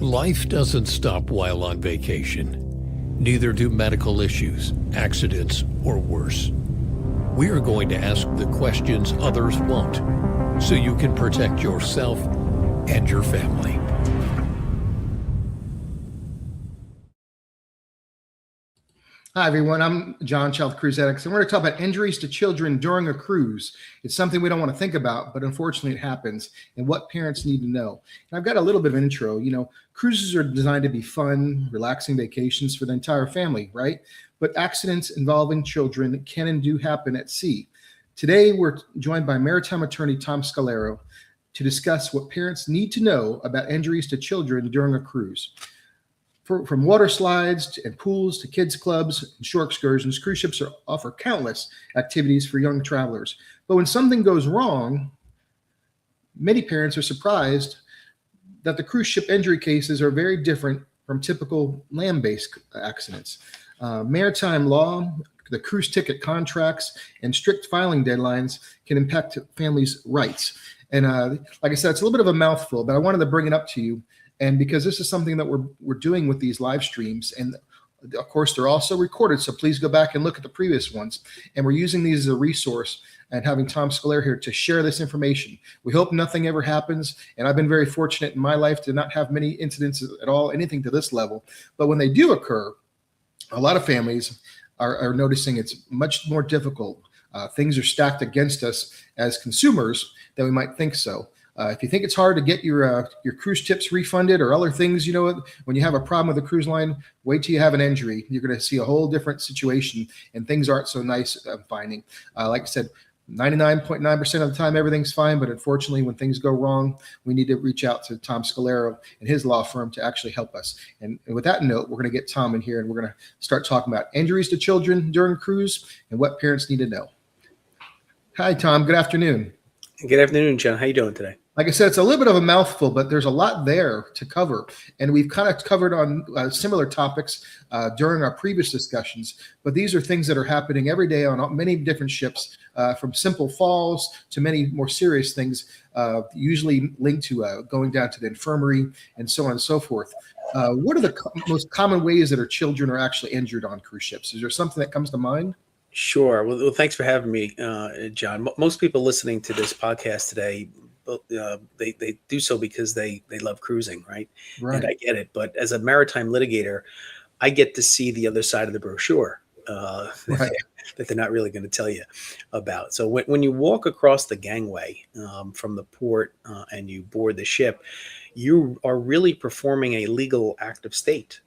Life doesn't stop while on vacation. Neither do medical issues, accidents, or worse. We are going to ask the questions others won't, so you can protect yourself and your family. Hi, everyone. I'm John, Child Cruise Addicts, and we're going to talk about injuries to children during a cruise. It's something we don't want to think about, but unfortunately it happens, and what parents need to know. And I've got a little bit of an intro. Cruises are designed to be fun, relaxing vacations for the entire family, right? But accidents involving children can and do happen at sea. Today, we're joined by maritime attorney Tom Scolaro to discuss what parents need to know about injuries to children during a cruise. From water slides and pools to kids clubs and shore excursions, cruise ships offer countless activities for young travelers. But when something goes wrong, many parents are surprised that the cruise ship injury cases are very different from typical land-based accidents. Maritime law, the cruise ticket contracts, and strict filing deadlines can impact families' rights. And like I said, it's a little bit of a mouthful, but I wanted to bring it up to you. And because this is something that we're doing with these live streams, and of course they're also recorded, so please go back and look at the previous ones. And we're using these as a resource and having Tom Scolaro here to share this information. We hope nothing ever happens, and I've been very fortunate in my life to not have many incidents at all, anything to this level. But when they do occur, a lot of families are noticing it's much more difficult. Things are stacked against us as consumers than we might think so. If you think it's hard to get your cruise tips refunded or other things, when you have a problem with a cruise line, wait till you have an injury. You're going to see a whole different situation, and things aren't so nice, I'm finding. Like I said, 99.9% of the time, everything's fine. But unfortunately, when things go wrong, we need to reach out to Tom Scolaro and his law firm to actually help us. And with that note, we're going to get Tom in here, and we're going to start talking about injuries to children during a cruise and what parents need to know. Hi, Tom. Good afternoon. Good afternoon, John. How you doing today? Like I said, it's a little bit of a mouthful, but there's a lot there to cover. And we've kind of covered on similar topics during our previous discussions. But these are things that are happening every day on many different ships, from simple falls to many more serious things, usually linked to going down to the infirmary and so on and so forth. What are the most common ways that our children are actually injured on cruise ships? Is there something that comes to mind? Sure. Well, thanks for having me, John. Most people listening to this podcast today, they do so because they love cruising, right? Right. And I get it. But as a maritime litigator, I get to see the other side of the brochure Right. that they're not really going to tell you about. So when you walk across the gangway from the port and you board the ship, you are really performing a legal act of state.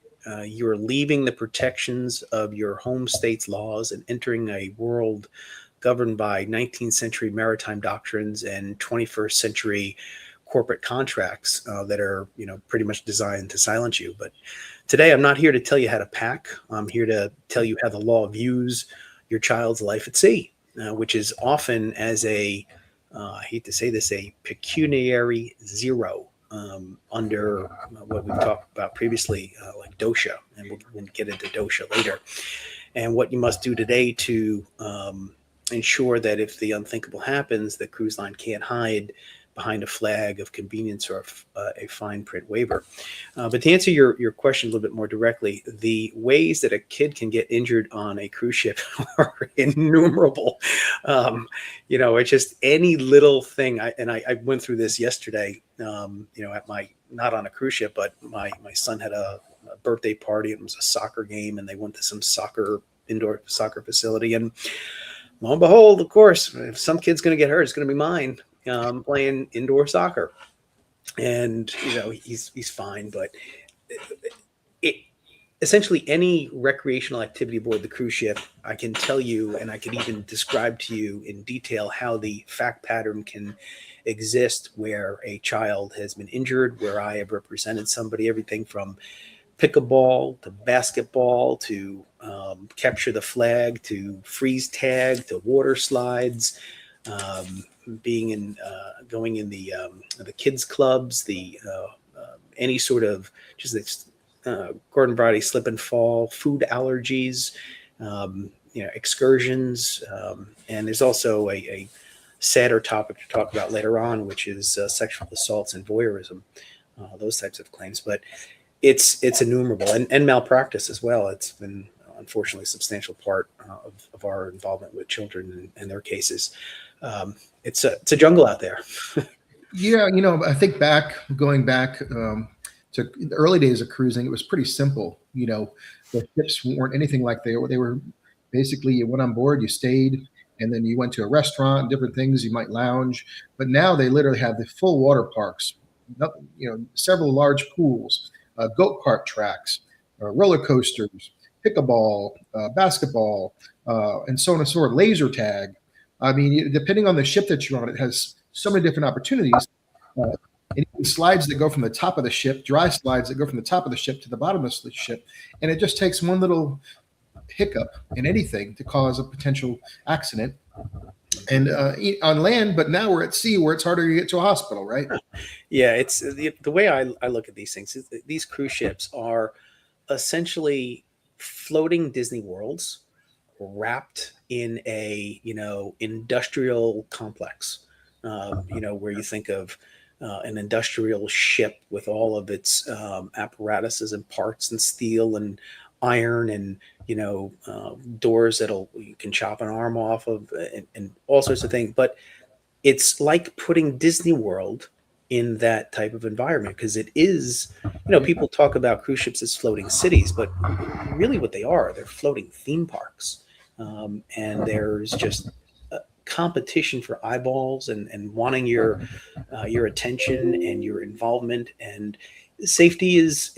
You're leaving the protections of your home state's laws and entering a world governed by 19th century maritime doctrines and 21st century corporate contracts that are, pretty much designed to silence you. But today, I'm not here to tell you how to pack. I'm here to tell you how the law views your child's life at sea, which is often as I hate to say this, a pecuniary zero. Under what we talked about previously, like DOSHA, and we'll get into DOSHA later. And what you must do today to ensure that if the unthinkable happens, the cruise line can't hide behind a flag of convenience or a fine print waiver. But to answer your question a little bit more directly, the ways that a kid can get injured on a cruise ship are innumerable. It's just any little thing. I went through this yesterday, at not on a cruise ship, but my son had a birthday party. It was a soccer game, and they went to some indoor soccer facility. And lo and behold, of course, if some kid's going to get hurt, it's going to be mine. Playing indoor soccer, and he's fine, but essentially any recreational activity aboard the cruise ship, I can tell you, and I can even describe to you in detail how the fact pattern can exist where a child has been injured, where I have represented somebody, everything from pickleball to basketball to capture the flag to freeze tag to water slides. Going in the kids clubs, any sort of just garden variety slip and fall, food allergies, excursions, and there's also a sadder topic to talk about later on, which is sexual assaults and voyeurism. those types of claims. But it's innumerable, and malpractice as well. It's been unfortunately a substantial part of our involvement with children and their cases. It's a jungle out there. Yeah, I think going back to the early days of cruising, it was pretty simple. The ships weren't anything like they were. Basically, you went on board, you stayed, and then you went to a restaurant, different things. You might lounge, but now they literally have the full water parks. Several large pools, goat cart tracks, roller coasters, pickleball, basketball, and so on and so forth. Laser tag. I mean, depending on the ship that you're on, it has so many different opportunities. And even slides that go from the top of the ship, dry slides that go from the top of the ship to the bottom of the ship. And it just takes one little hiccup in anything to cause a potential accident. And on land, but now we're at sea where it's harder to get to a hospital, right? Yeah, it's the way I look at these things is that these cruise ships are essentially floating Disney worlds wrapped in a industrial complex. Where you think of an industrial ship with all of its apparatuses and parts and steel and iron and doors you can chop an arm off of and all sorts of things. But it's like putting Disney World in that type of environment, because it is, people talk about cruise ships as floating cities, but really what they're floating theme parks. And there's just competition for eyeballs and wanting your attention and your involvement. And safety is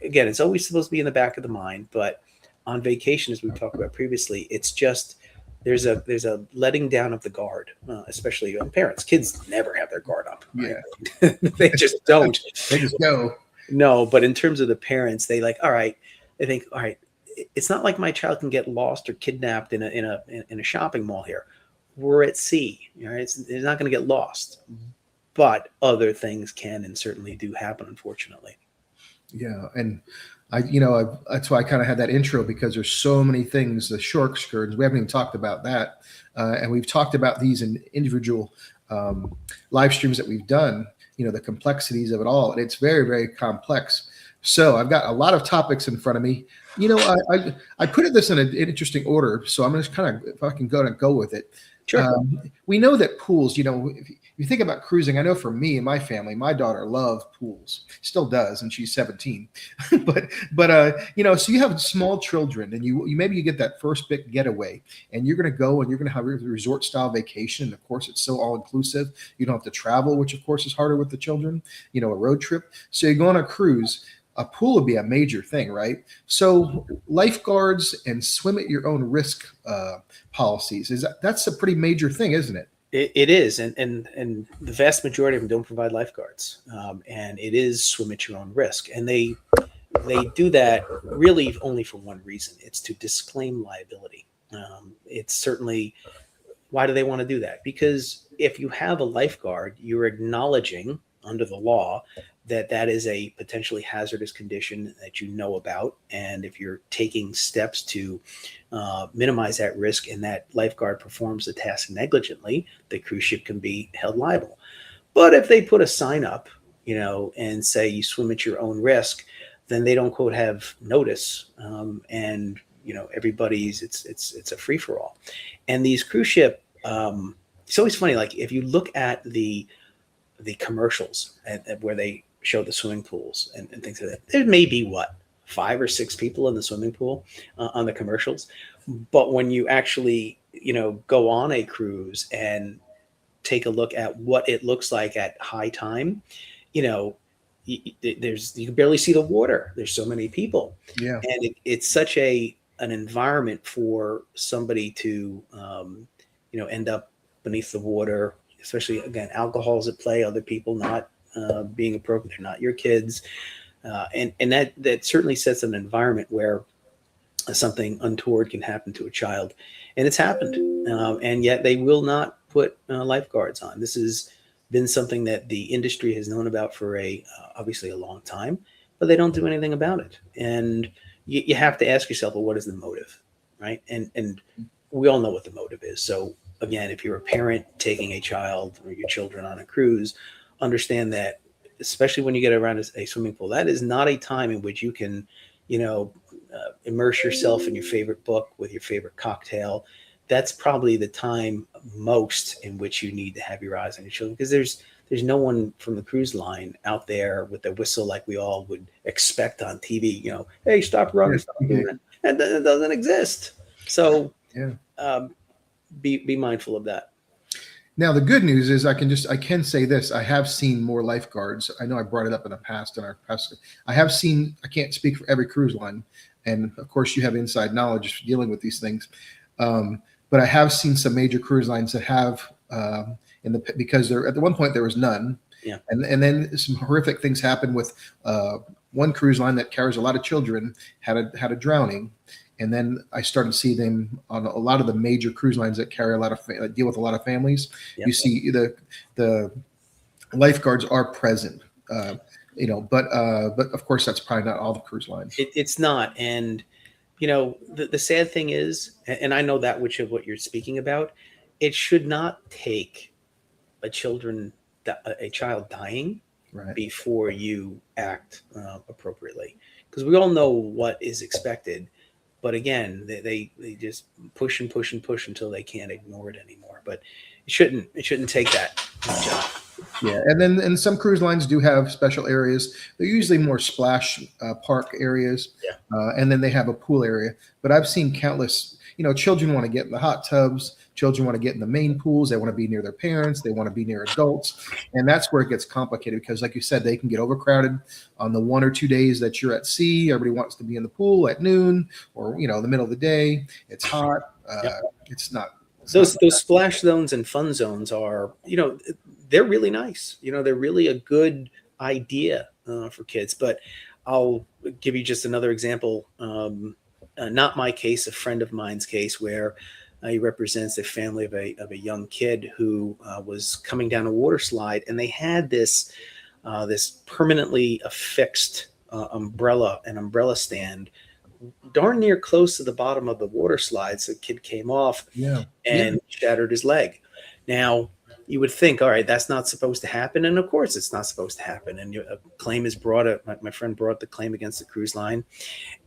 again, it's always supposed to be in the back of the mind, but on vacation, as we've talked about previously, it's just there's a letting down of the guard, especially on parents. Kids never have their guard up. Right? Yeah. They just don't. They just go. No, but in terms of the parents, they think, all right, it's not like my child can get lost or kidnapped in a shopping mall here. We're at sea, right? It's not going to get lost, but other things can and certainly do happen, unfortunately. Yeah, and that's why I kind of had that intro, because there's so many things. The shore excursions, we haven't even talked about that, and we've talked about these in individual live streams that we've done. The complexities of it all, and it's very, very complex. So I've got a lot of topics in front of me. I put this in an interesting order, so I'm just kind of, if I can go with it. Sure. We know that pools, if you think about cruising, I know for me and my family, my daughter loved pools, still does, and she's 17. but so you have small children, and you maybe you get that first big getaway, and you're going to go and you're going to have a resort style vacation. And of course, it's so all inclusive. You don't have to travel, which of course is harder with the children. A road trip. So you go on a cruise. A pool would be a major thing, right? So lifeguards and swim at your own risk policies, that's a pretty major thing, isn't it? It is, and the vast majority of them don't provide lifeguards, and it is swim at your own risk, and they do that really only for one reason: it's to disclaim liability. It's certainly, why do they want to do that? Because if you have a lifeguard, you're acknowledging under the law that is a potentially hazardous condition that you know about. And if you're taking steps to minimize that risk and that lifeguard performs the task negligently, the cruise ship can be held liable. But if they put a sign up, and say you swim at your own risk, then they don't, quote, have notice. And, everybody's, it's a free for all. And these cruise ship, it's always funny. Like if you look at the commercials where they show the swimming pools and things like that, there may be 5 or 6 people in the swimming pool on the commercials. But when you actually, go on a cruise and take a look at what it looks like at high time, you can barely see the water. There's so many people. Yeah. And it's such an environment for somebody to, end up beneath the water, especially, again, alcohol's at play, other people not being appropriate. They're not your kids. And that certainly sets an environment where something untoward can happen to a child. And it's happened. And yet they will not put lifeguards on. This has been something that the industry has known about for obviously a long time, but they don't do anything about it. And you have to ask yourself, well, what is the motive, right? And we all know what the motive is. So again, if you're a parent taking a child or your children on a cruise, understand that especially when you get around a swimming pool, that is not a time in which you can, immerse yourself in your favorite book with your favorite cocktail. That's probably the time most in which you need to have your eyes on your children, because there's no one from the cruise line out there with a whistle like we all would expect on TV. Hey, stop running, stop doing it. And it doesn't exist. So be mindful of that. Now, the good news is I can say this. I have seen more lifeguards. I know I brought it up in the past in our past. I can't speak for every cruise line. And of course you have inside knowledge dealing with these things. But I have seen some major cruise lines that have, because there at the one point there was none. Yeah. And then some horrific things happened with one cruise line that carries a lot of children had a drowning. And then I started to see them on a lot of the major cruise lines that carry deal with a lot of families. Yep. You see the lifeguards are present, but of course that's probably not all the cruise lines. It's not. And, the sad thing is, and I know that which of what you're speaking about, it should not take a child dying before you act appropriately, because we all know what is expected. But again, they just push and push and push until they can't ignore it anymore. But it shouldn't take that, John. Yeah, and some cruise lines do have special areas. They're usually more splash park areas. Yeah. And then they have a pool area. But I've seen countless. Children want to get in the hot tubs. Children want to get in the main pools. They want to be near their parents. They want to be near adults. And that's where it gets complicated, because like you said, they can get overcrowded on the 1 or 2 days that you're at sea. Everybody wants to be in the pool at noon or, the middle of the day. It's hot. It's not. Those splash zones and fun zones are, they're really nice. They're really a good idea for kids. But I'll give you just another example. Not my case, a friend of mine's case, where he represents a family of a young kid who was coming down a water slide, and they had this permanently affixed umbrella stand darn near close to the bottom of the water slide. So the kid came off and shattered his leg. Now, you would think, all right, that's not supposed to happen. And of course it's not supposed to happen. And a claim is brought up. My friend brought the claim against the cruise line.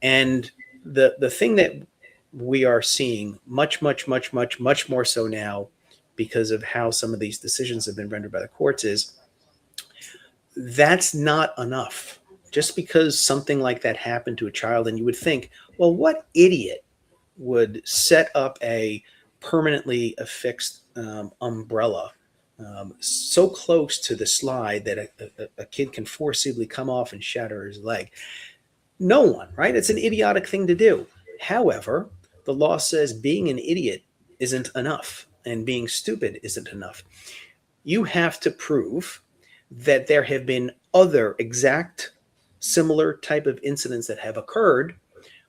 And the thing that we are seeing much more so now, because of how some of these decisions have been rendered by the courts, is that's not enough. Just because something like that happened to a child, and you would think, well, what idiot would set up a permanently affixed umbrella so close to the slide that a kid can forcibly come off and shatter his leg? No one, right? It's an idiotic thing to do. However, the law says being an idiot isn't enough, and being stupid isn't enough. You have to prove that there have been other exact similar type of incidents that have occurred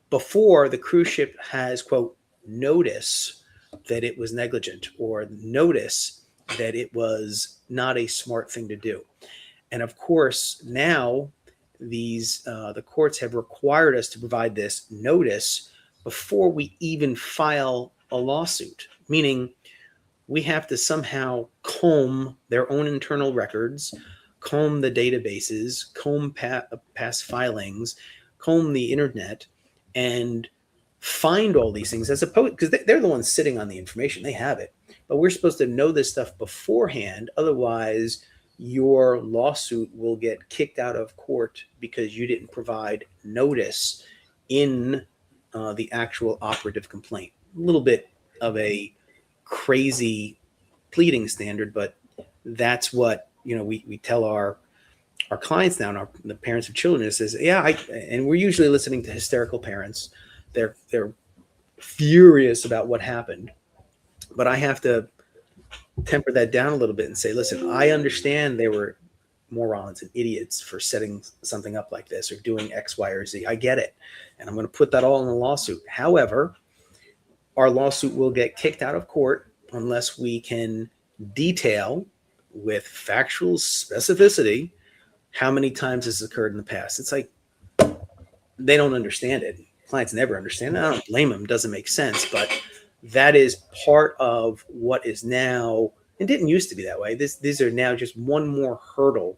before the cruise ship has, quote, notice that it was negligent, or notice that it was not a smart thing to do. And of course, now the courts have required us to provide this notice before we even file a lawsuit, meaning we have to somehow comb their own internal records, comb the databases, comb past filings, comb the internet, and find all these things, as opposed, because they're the ones sitting on the information. They have it. But we're supposed to know this stuff beforehand. Otherwise, your lawsuit will get kicked out of court because you didn't provide notice in the actual operative complaint. A little bit of a crazy pleading standard, but that's what we tell our clients now, and the parents of children. It says, and we're usually listening to hysterical parents. They're furious about what happened, but I have to temper that down a little bit and say, listen, I understand they were morons and idiots for setting something up like this or doing X, Y, or Z. I get it. And I'm going to put that all in a lawsuit. However, our lawsuit will get kicked out of court unless we can detail with factual specificity how many times this occurred in the past. It's like they don't understand it. Clients never understand it. I don't blame them. It doesn't make sense. But that is part of what is now, it didn't used to be that way. These are now just one more hurdle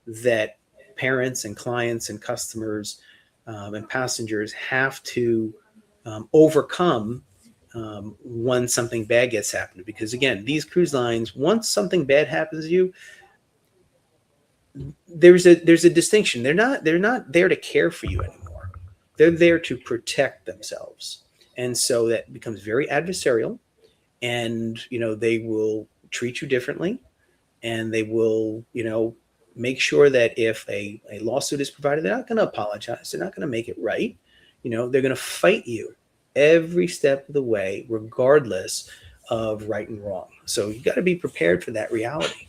that parents and clients and customers and passengers have to overcome when something bad gets happened. Because again, these cruise lines, once something bad happens to you, there's a distinction. They're not there to care for you anymore. They're there to protect themselves. And so that becomes very adversarial, and they will treat you differently, and they will make sure that if a lawsuit is provided, they're not going to apologize, they're not going to make it right. They're going to fight you every step of the way, regardless of right and wrong. So you got to be prepared for that reality.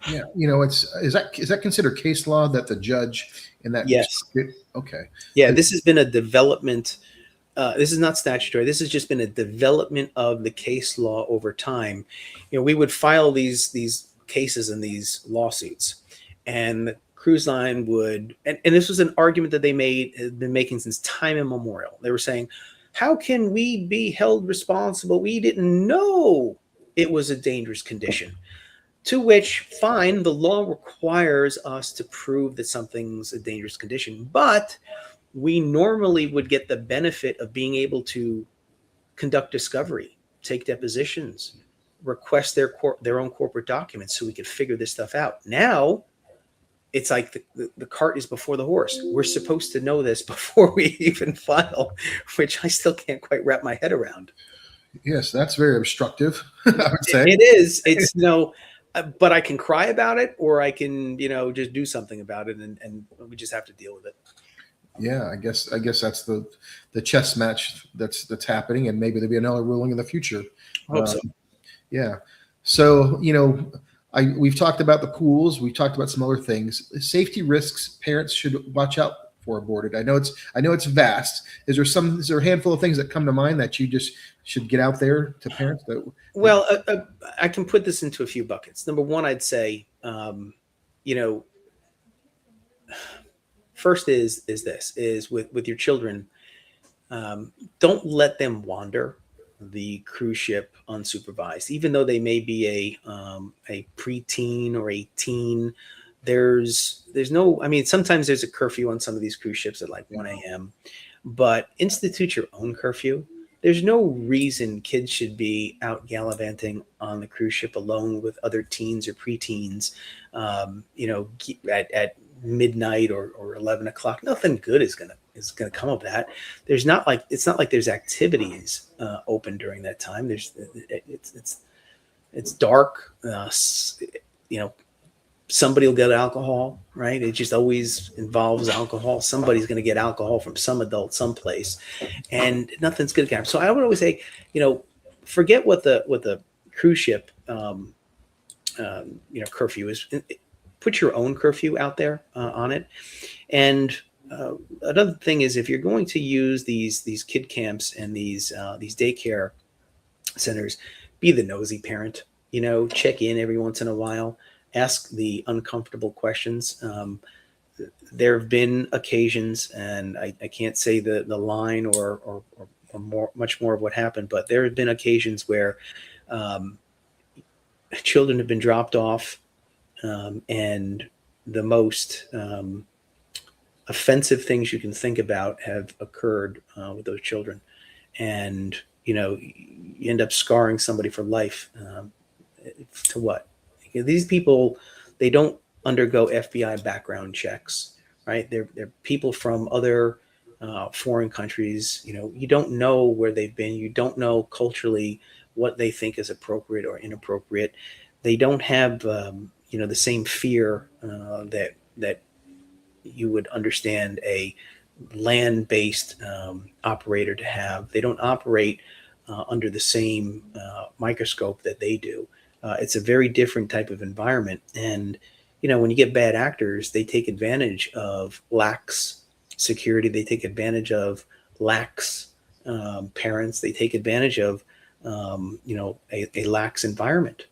Yeah, is that considered case law that the judge in that? Yes. Okay. Yeah, this has been a development. This is not statutory. This has just been a development of the case law over time. We would file these cases and these lawsuits, and the cruise line would, and this was an argument that they had been making since time immemorial. They were saying, how can we be held responsible? We didn't know it was a dangerous condition. To which, fine, the law requires us to prove that something's a dangerous condition, but we normally would get the benefit of being able to conduct discovery, take depositions, request their own corporate documents so we could figure this stuff out. Now, it's like the cart is before the horse. We're supposed to know this before we even file, which I still can't quite wrap my head around. Yes, that's very obstructive, I would say. It is. It's but I can cry about it, or I can, just do something about it, and we just have to deal with it. Yeah, I guess that's the chess match that's happening, and maybe there'll be another ruling in the future. I hope so. Yeah. So, we've talked about the pools. We've talked about some other things. Safety risks parents should watch out for aboard it. I know it's vast. Is there a handful of things that come to mind that you just should get out there to parents? Well, I can put this into a few buckets. Number one, I'd say, first is with your children, don't let them wander the cruise ship unsupervised, even though they may be a preteen or a teen. There's no, sometimes there's a curfew on some of these cruise ships at like 1 a.m., but institute your own curfew. There's no reason kids should be out gallivanting on the cruise ship alone with other teens or preteens, at midnight or 11 o'clock. Nothing good is gonna come of that. It's not like there's activities open during that time. It's dark. Somebody will get alcohol, right? It just always involves alcohol. Somebody's going to get alcohol from some adult someplace, and nothing's going to happen. So I would always say, forget what the cruise ship, curfew is. Put your own curfew out there on it. And another thing is, if you're going to use these kid camps and these daycare centers, be the nosy parent. Check in every once in a while. Ask the uncomfortable questions. There have been occasions, and I can't say the line or much more of what happened, but there have been occasions where children have been dropped off, and the most offensive things you can think about have occurred with those children, and you end up scarring somebody for life. To what? These people, they don't undergo FBI background checks, right? They're people from other foreign countries. You don't know where they've been. You don't know culturally what they think is appropriate or inappropriate. They don't have, the same fear that you would understand a land-based operator to have. They don't operate under the same microscope that they do. It's a very different type of environment. And, when you get bad actors, they take advantage of lax security. They take advantage of lax parents. They take advantage of, a lax environment.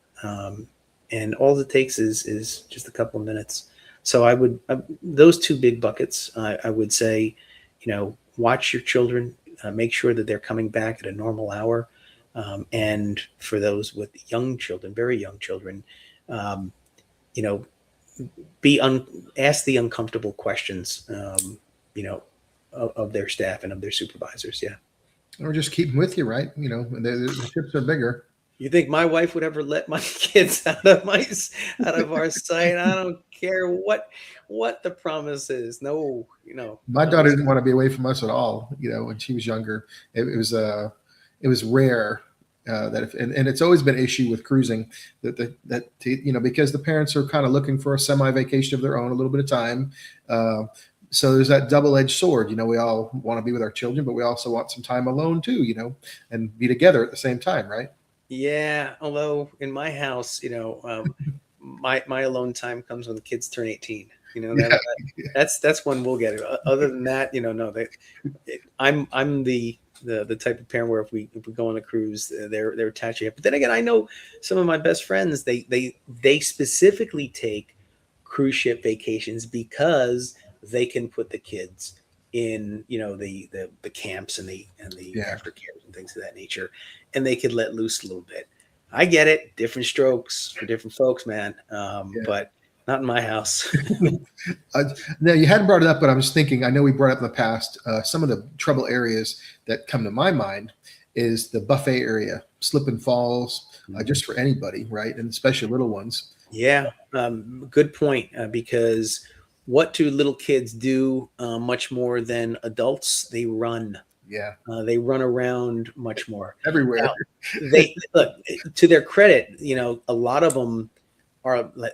And all it takes is just a couple of minutes. So those two big buckets, I would say, watch your children, make sure that they're coming back at a normal hour. And for those with young children, very young children, ask the uncomfortable questions, of their staff and of their supervisors. Yeah. Or just keep them with you, right? The ships are bigger. You think my wife would ever let my kids out of our sight? I don't care what the promise is. No, My daughter didn't want to be away from us at all. When she was younger, it was rare that and it's always been an issue with cruising because the parents are kind of looking for a semi-vacation of their own, a little bit of time. So there's that double-edged sword. We all want to be with our children, but we also want some time alone too, and be together at the same time, right? Yeah. Although in my house, my alone time comes when the kids turn 18. That's when we'll get it. Other than that, no. I'm the type of parent where if we go on a cruise, they're attached to it. But then again, I know some of my best friends. They specifically take cruise ship vacations because they can put the kids in the camps and the aftercare and things of that nature, and they could let loose a little bit. I get it, different strokes for different folks, man. But not in my house. Now, you hadn't brought it up, but I was thinking, I know we brought up in the past, some of the trouble areas that come to my mind is the buffet area, slip and falls, just for anybody, right? And especially little ones. Yeah, good point, because what do little kids do much more than adults? They run. Yeah. They run around much more. Everywhere. Now, they look, to their credit, a lot of them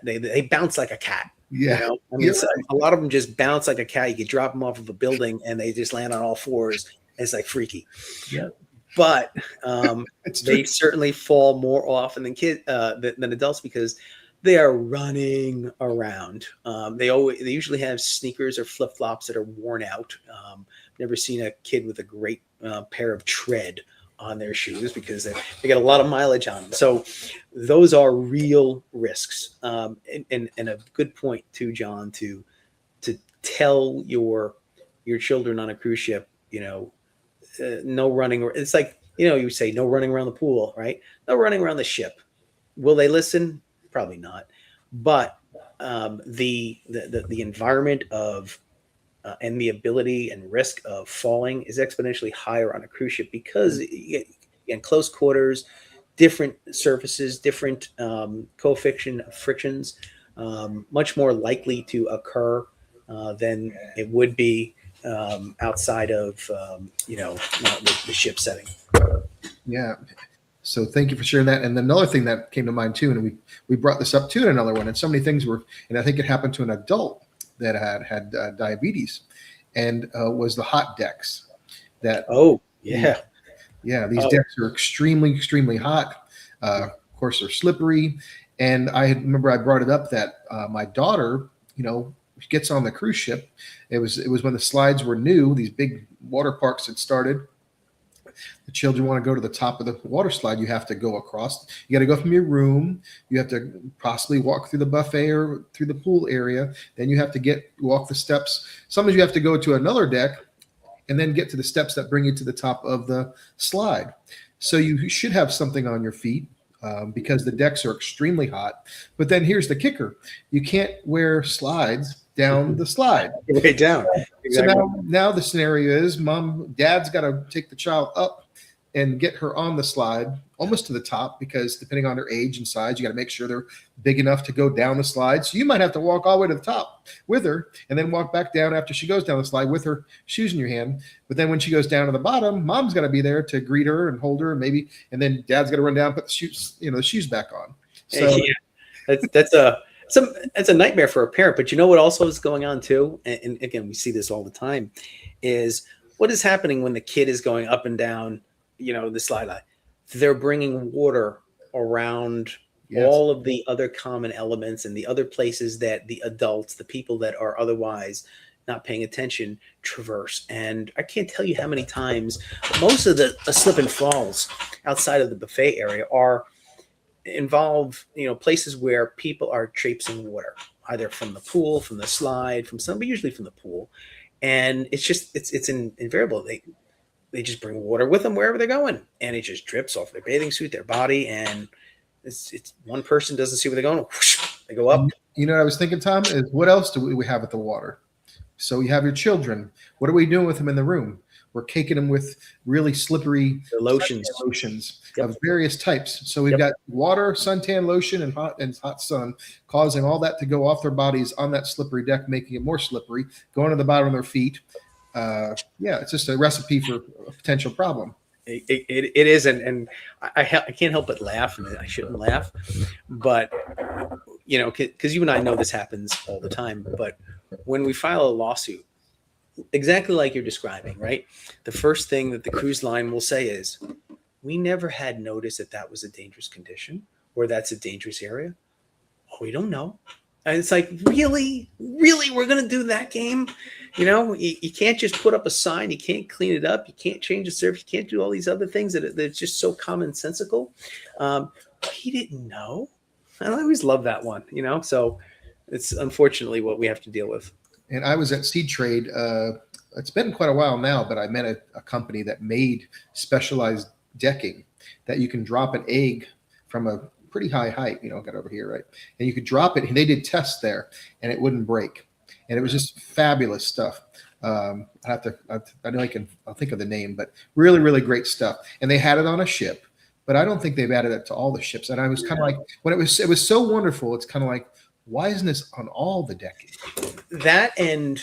they bounce like a cat. Yeah. A lot of them just bounce like a cat. You could drop them off of a building and they just land on all fours. It's like freaky. Yeah. But they certainly fall more often than adults because they are running around. They usually have sneakers or flip flops that are worn out. Never seen a kid with a great pair of tread on their shoes because they got a lot of mileage on them. So those are real risks. And a good point too, John, to tell your children on a cruise ship, no running. It's like, you say no running around the pool, right? No running around the ship. Will they listen? Probably not. But the environment of and the ability and risk of falling is exponentially higher on a cruise ship because in close quarters, different surfaces, different coefficient of frictions, much more likely to occur than it would be outside of the ship setting. Yeah. So thank you for sharing that. And then another thing that came to mind too, and we brought this up too in another one, and so many things and I think it happened to an adult that had diabetes, and was the hot decks. These decks are extremely, extremely hot. Of course, they're slippery. And I remember I brought it up that my daughter, gets on the cruise ship. It was when the slides were new. These big water parks had started. The children want to go to the top of the water slide. You have to go across. You got to go from your room. You have to possibly walk through the buffet or through the pool area. Then you have to walk the steps. Sometimes you have to go to another deck and then get to the steps that bring you to the top of the slide. So you should have something on your feet because the decks are extremely hot. But then here's the kicker. You can't wear slides down the slide. Way down. Exactly. So now the scenario is dad's got to take the child up and get her on the slide almost to the top, because depending on their age and size, you got to make sure they're big enough to go down the slide. So you might have to walk all the way to the top with her and then walk back down after she goes down the slide with her shoes in your hand. But then when she goes down to the bottom, mom's got to be there to greet her and hold her, and then dad's got to run down and put the shoes back on. So that's a nightmare for a parent. But you know what also is going on too, and again, we see this all the time, is what is happening when the kid is going up and down the slide line. They're bringing water around all of the other common elements and the other places that the adults, the people that are otherwise not paying attention, traverse. And I can't tell you how many times most of the slip and falls outside of the buffet area involve places where people are traipsing water, either from the pool, from the slide, but usually from the pool. And it's invariable. They just bring water with them wherever they're going, and it just drips off their bathing suit, their body, and it's one person doesn't see where they're going. Whoosh, They go up. You know what I was thinking, Tom, is what else do we have at the water? So you have your children. What are we doing with them in the room? We're caking them with really slippery The lotions. Yep. of various types. So we've got water, suntan lotion, and hot sun, causing all that to go off their bodies on that slippery deck, making it more slippery, going to the bottom of their feet. It's just a recipe for a potential problem. It is, and I can't help but laugh, and I shouldn't laugh, but because you and I know this happens all the time. But when we file a lawsuit, exactly like you're describing, right? The first thing that the cruise line will say is, "We never had notice that was a dangerous condition or that's a dangerous area. Oh, we don't know." And it's like, really, we're going to do that game? You can't just put up a sign. You can't clean it up. You can't change the surface. You can't do all these other things that's just so commonsensical. He didn't know. I always love that one, So it's unfortunately what we have to deal with. And I was at Seed Trade. It's been quite a while now, but I met a company that made specialized decking that you can drop an egg from a pretty high height, got over here, right? And you could drop it, and they did tests there, and it wouldn't break. And it was just fabulous stuff. I'll think of the name, but really, really great stuff. And they had it on a ship, but I don't think they've added it to all the ships. And I was kind of like, when it was so wonderful, it's kind of like, why isn't this on all the decking? That, and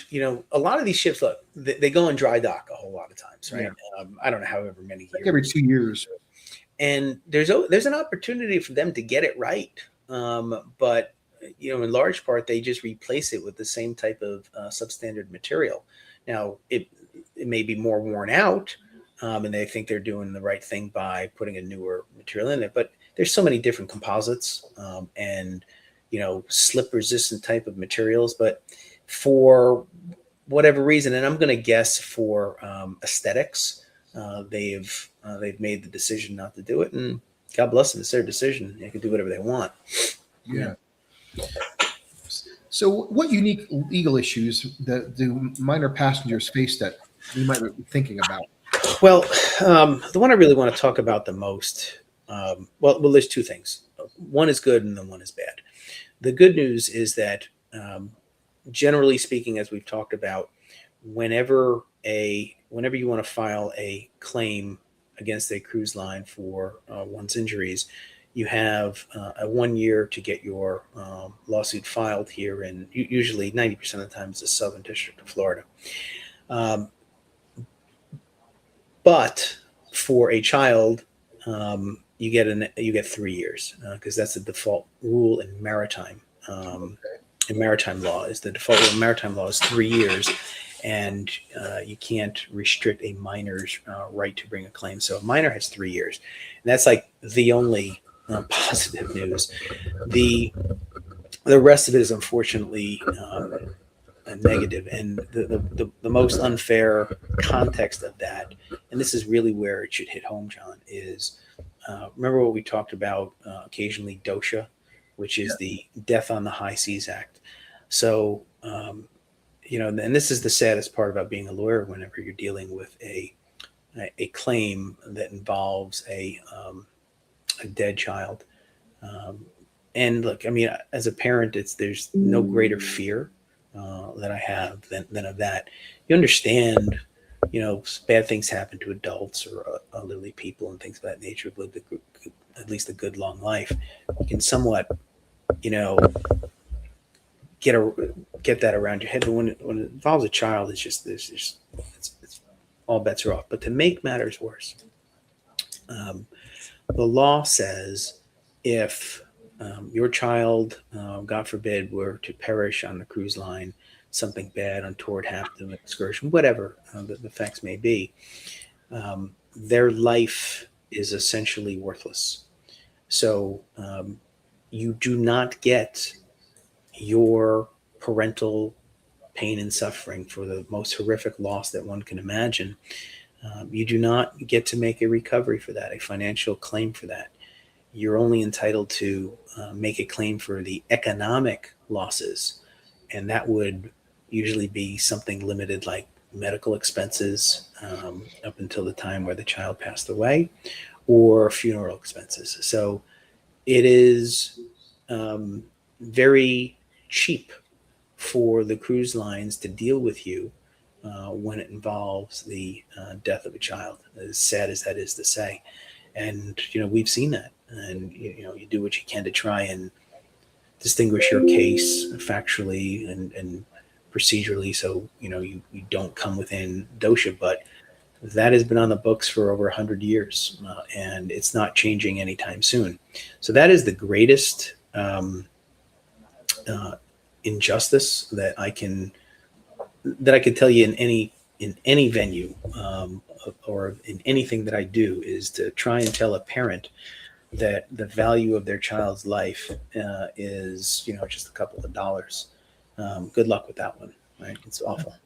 a lot of these ships, look, they go in dry dock a whole lot of times, right? Yeah. I don't know, however many years. Like every 2 years. And there's an opportunity for them to get it right, but in large part they just replace it with the same type of substandard material. Now it may be more worn out, and they think they're doing the right thing by putting a newer material in it. But there's so many different composites and slip resistant type of materials. But for whatever reason, and I'm going to guess for aesthetics, they've made the decision not to do it, and God bless them. It's their decision. They can do whatever they want. Yeah. So what unique legal issues do minor passengers face that you might be thinking about? Well, the one I really want to talk about the most, there's two things. One is good and then one is bad. The good news is that generally speaking, as we've talked about, whenever you want to file a claim against a cruise line for one's injuries, you have a 1 year to get your lawsuit filed here, and usually 90% of the time it's the Southern District of Florida. But for a child, you get 3 years because that's the default rule in maritime. In maritime law, is the default rule in maritime law is 3 years. And you can't restrict a minor's right to bring a claim. So a minor has 3 years. And that's like the only positive news. The rest of it is unfortunately negative. And the most unfair context of that, and this is really where it should hit home, John, is remember what we talked about occasionally, DOSHA, which is the Death on the High Seas Act. So, and this is the saddest part about being a lawyer whenever you're dealing with a claim that involves a dead child. And look, I mean, as a parent, there's no greater fear that I have than of that. You understand, bad things happen to adults or elderly people and things of that nature, who've lived at least a good long life. You can somewhat, get that around your head. But when it involves a child, it's all bets are off. But to make matters worse, the law says if your child, God forbid, were to perish on the cruise line, something bad, untoward happened, an excursion, whatever the facts may be, their life is essentially worthless. So you do not get your parental pain and suffering for the most horrific loss that one can imagine. You do not get to make a recovery for that, a financial claim for that. You're only entitled to make a claim for the economic losses, and that would usually be something limited like medical expenses up until the time where the child passed away, or funeral expenses. So it is very cheap for the cruise lines to deal with you when it involves the death of a child, as sad as that is to say. And, we've seen that. And, you do what you can to try and distinguish your case factually and procedurally, so, you don't come within dosha. But that has been on the books for over 100 years, and it's not changing anytime soon. So that is the greatest injustice that I can tell you in any venue, or in anything that I do, is to try and tell a parent that the value of their child's life is just a couple of dollars. Good luck with that one, right? It's awful.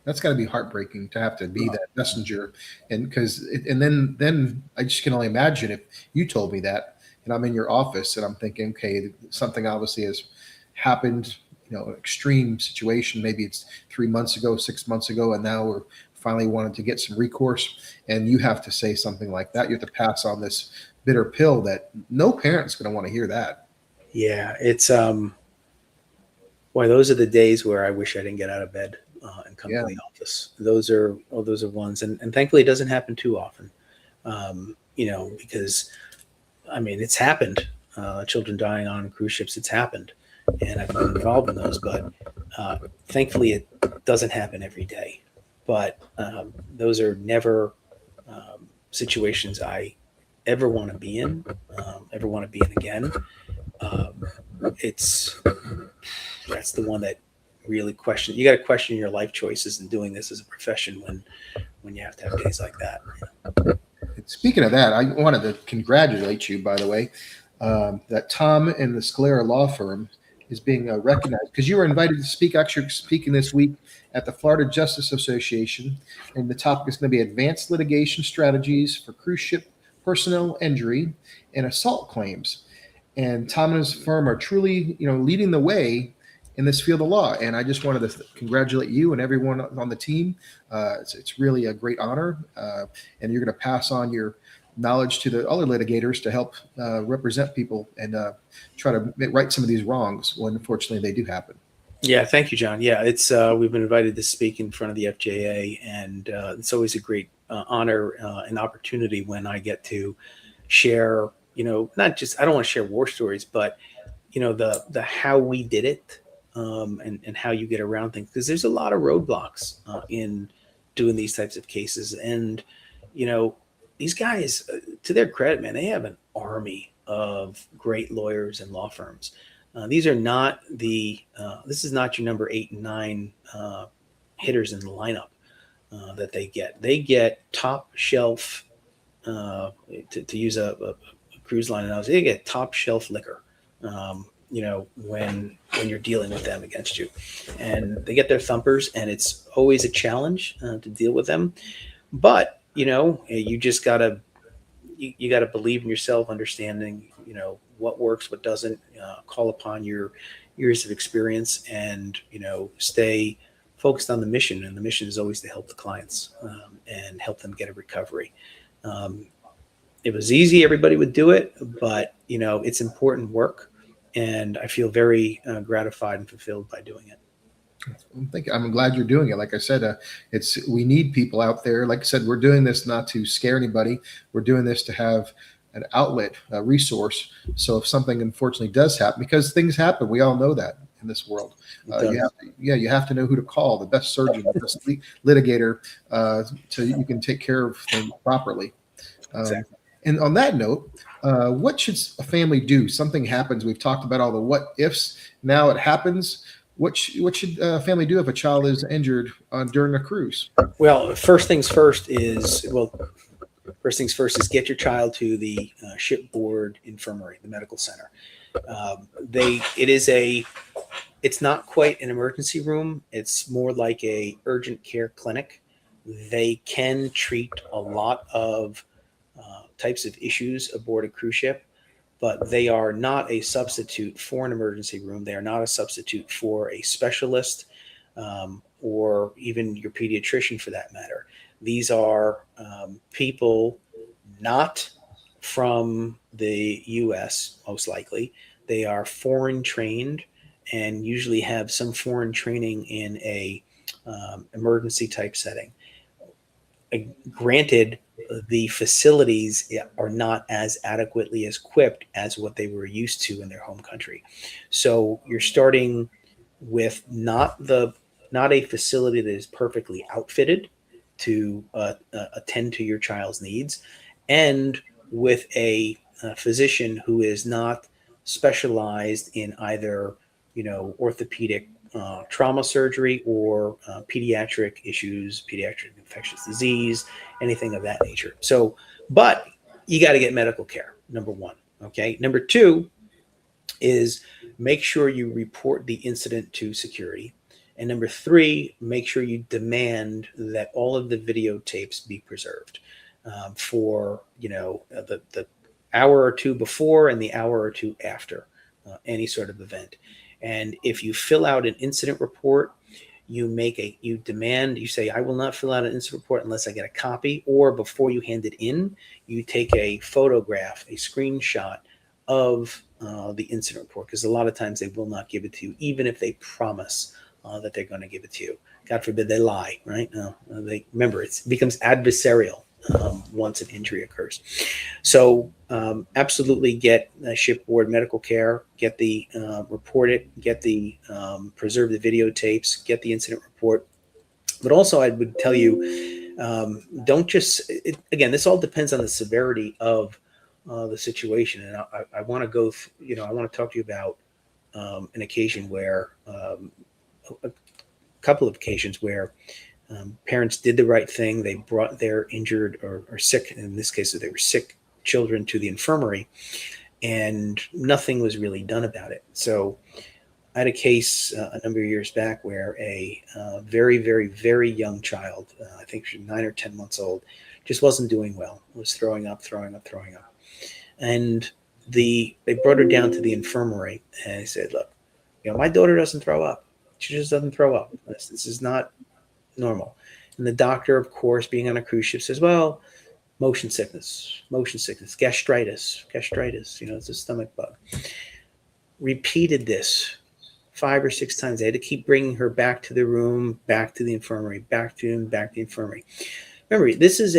That's got to be heartbreaking to have to be that messenger, and then I just can only imagine if you told me that, and I'm in your office and I'm thinking, okay, something obviously has happened, extreme situation. Maybe it's 3 months ago, 6 months ago, and now we're finally wanting to get some recourse, and you have to say something like that. You have to pass on this bitter pill that no parent's going to want to hear that. Yeah, it's boy, those are the days where I wish I didn't get out of bed and come to the office. Those are ones, and thankfully it doesn't happen too often. Because it's happened. Children dying on cruise ships, it's happened, and I've been involved in those. But thankfully, it doesn't happen every day. But those are never situations I ever want to be in, again. That's the one that really you got to question your life choices in doing this as a profession when you have to have days like that. Speaking of that, I wanted to congratulate you, by the way, that Tom and the Scolaro law firm is being recognized, because you were invited to speak. Actually, speaking this week at the Florida Justice Association, and the topic is going to be advanced litigation strategies for cruise ship personnel injury and assault claims. And Tom and his firm are truly, leading the way in this field of law. And I just wanted to congratulate you and everyone on the team. It's really a great honor. And you're going to pass on your knowledge to the other litigators to help represent people and try to right some of these wrongs when unfortunately they do happen. Yeah, thank you, John. Yeah, it's we've been invited to speak in front of the FJA, and it's always a great honor and opportunity when I get to share, not just, I don't want to share war stories, but the how we did it, and how you get around things, because there's a lot of roadblocks in doing these types of cases. And these guys, to their credit, man, they have an army of great lawyers and law firms. These are not this is not your number 8 and 9 hitters in the lineup that they get. They get top shelf, to use a cruise line analogy, they get top shelf liquor, when you're dealing with them against you. And they get their thumpers, and it's always a challenge to deal with them. But, you just gotta believe in yourself, understanding, what works, what doesn't, call upon your years of experience, and, stay focused on the mission. And the mission is always to help the clients and help them get a recovery. It was easy, everybody would do it, but, it's important work. And I feel very gratified and fulfilled by doing it. I'm glad you're doing it. Like I said, we need people out there. Like I said, we're doing this not to scare anybody. We're doing this to have an outlet, a resource. So if something unfortunately does happen, because things happen, we all know that in this world. You have to know who to call, the best surgeon, the best litigator, so you can take care of things properly. Exactly. And on that note, what should a family do? Something happens. We've talked about all the what ifs. Now it happens. What should a family do if a child is injured during a cruise? Well, first things first is get your child to the shipboard infirmary, the medical center. It's not quite an emergency room. It's more like a urgent care clinic. They can treat a lot of types of issues aboard a cruise ship, but they are not a substitute for an emergency room. They are not a substitute for a specialist, or even your pediatrician for that matter. These are people not from the U.S., most likely. They are foreign trained and usually have some foreign training in a emergency type setting. Granted, the facilities are not as adequately equipped as what they were used to in their home country. So you're starting with not a facility that is perfectly outfitted to attend to your child's needs, and with a physician who is not specialized in either, orthopedic trauma surgery or pediatric issues, pediatric infectious disease, anything of that nature. So, but you got to get medical care, number one. Okay. Number two is make sure you report the incident to security. And number three, make sure you demand that all of the videotapes be preserved for, the hour or two before and the hour or two after any sort of event. And if you fill out an incident report, you say, I will not fill out an incident report unless I get a copy, or before you hand it in, you take a photograph, a screenshot of the incident report, because a lot of times they will not give it to you, even if they promise that they're going to give it to you. God forbid they lie, right? No, remember, it becomes adversarial once an injury occurs. So absolutely get shipboard medical care, get the report it, get the preserve the videotapes, get the incident report. But also I would tell you, don't just, again, this all depends on the severity of the situation. And I want to go, I want to talk to you about an occasion where, a couple of occasions where parents did the right thing. They brought their injured or sick, in this case, they were sick children, to the infirmary, and nothing was really done about it. So I had a case a number of years back where a very, very, very young child, I think she was 9 or 10 months old, just wasn't doing well, was throwing up. And they brought her down to the infirmary, and I said, look, my daughter doesn't throw up. She just doesn't throw up. This is not normal. And the doctor, of course, being on a cruise ship, says, well, motion sickness, gastritis, it's a stomach bug. Repeated this 5 or 6 times. They had to keep bringing her back to the room, back to the infirmary, back to the infirmary. Remember, this was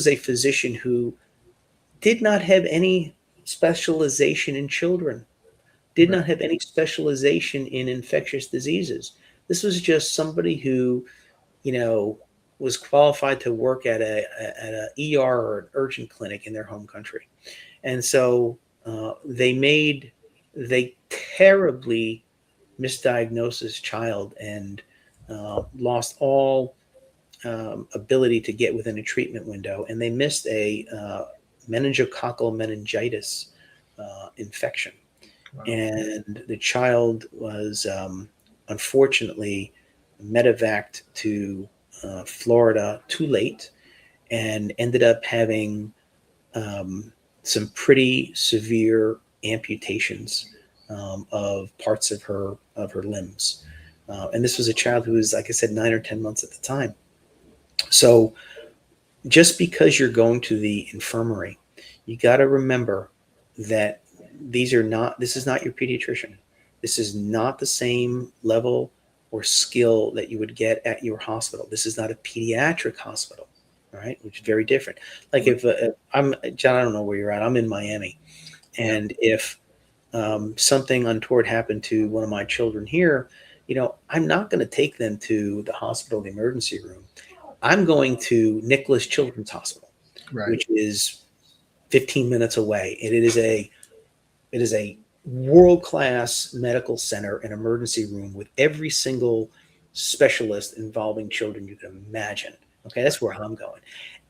a physician who did not have any specialization in children, did not have any specialization in infectious diseases. This was just somebody who, was qualified to work at a ER or an urgent clinic in their home country. And so they terribly misdiagnosed this child and lost all ability to get within a treatment window. And they missed a meningococcal meningitis infection. Wow. And the child was unfortunately medevaced to Florida too late, and ended up having some pretty severe amputations of parts of her limbs. And this was a child who was, like I said, 9 or 10 months at the time. So just because you're going to the infirmary, you got to remember that this is not your pediatrician. This is not the same level or skill that you would get at your hospital. This is not a pediatric hospital, all right, which is very different. Like if I'm, John, I don't know where you're at. I'm in Miami. And if something untoward happened to one of my children here, I'm not going to take them to the hospital, the emergency room. I'm going to Nicholas Children's Hospital, which is 15 minutes away. And it is a world-class medical center and emergency room with every single specialist involving children you can imagine. Okay, that's where I'm going.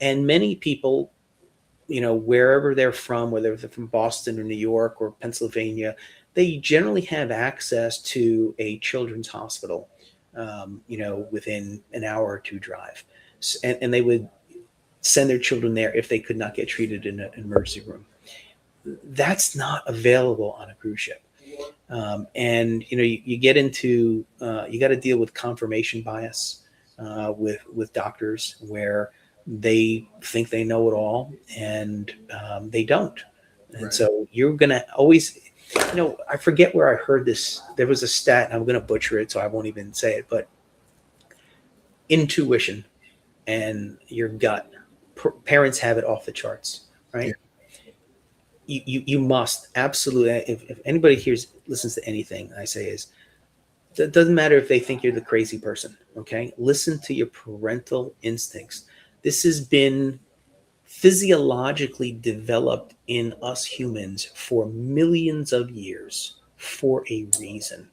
And many people, wherever they're from, whether they're from Boston or New York or Pennsylvania, they generally have access to a children's hospital, within an hour or two drive. And they would send their children there if they could not get treated in an emergency room. That's not available on a cruise ship. And, you get into, you got to deal with confirmation bias with doctors, where they think they know it all and they don't. And so you're going to always, I forget where I heard this. There was a stat, and I'm going to butcher it, so I won't even say it, but intuition and your gut, parents have it off the charts, right? Yeah. You must absolutely, if anybody listens to anything I say, is it doesn't matter if they think you're the crazy person, okay? Listen to your parental instincts. This has been physiologically developed in us humans for millions of years for a reason.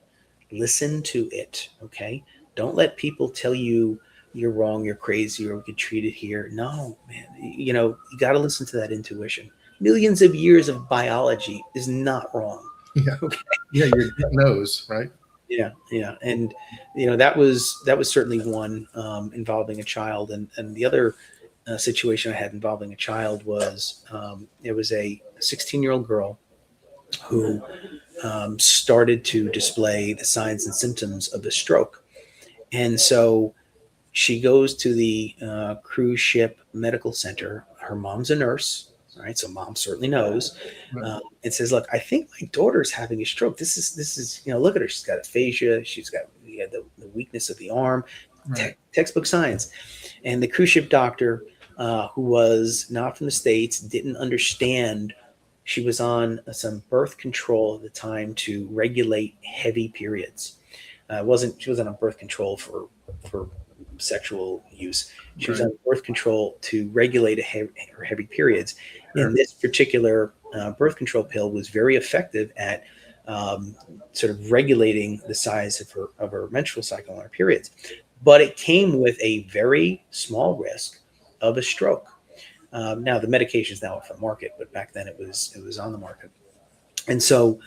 Listen to it, okay? Don't let people tell you you're wrong, you're crazy, or get treated here. No, man, you got to listen to that intuition. Millions of years of biology is not wrong. Yeah. Okay. Yeah. Your gut knows, right? Yeah, and that was certainly one involving a child, and the other situation I had involving a child was it was a 16-year-old girl who started to display the signs and symptoms of a stroke, and so she goes to the cruise ship medical center. Her mom's a nurse. Right, so mom certainly knows, and says, "Look, I think my daughter's having a stroke. This is, look at her. She's got aphasia. She's got the weakness of the arm, Right. textbook science." And the cruise ship doctor, who was not from the States, didn't understand. She was on some birth control at the time to regulate heavy periods. She wasn't on birth control for sexual use. She was on birth control to regulate her heavy periods. Sure. And this particular birth control pill was very effective at sort of regulating the size of her menstrual cycle and her periods. But it came with a very small risk of a stroke. Now the medication is now off the market, but back then it was on the market. And so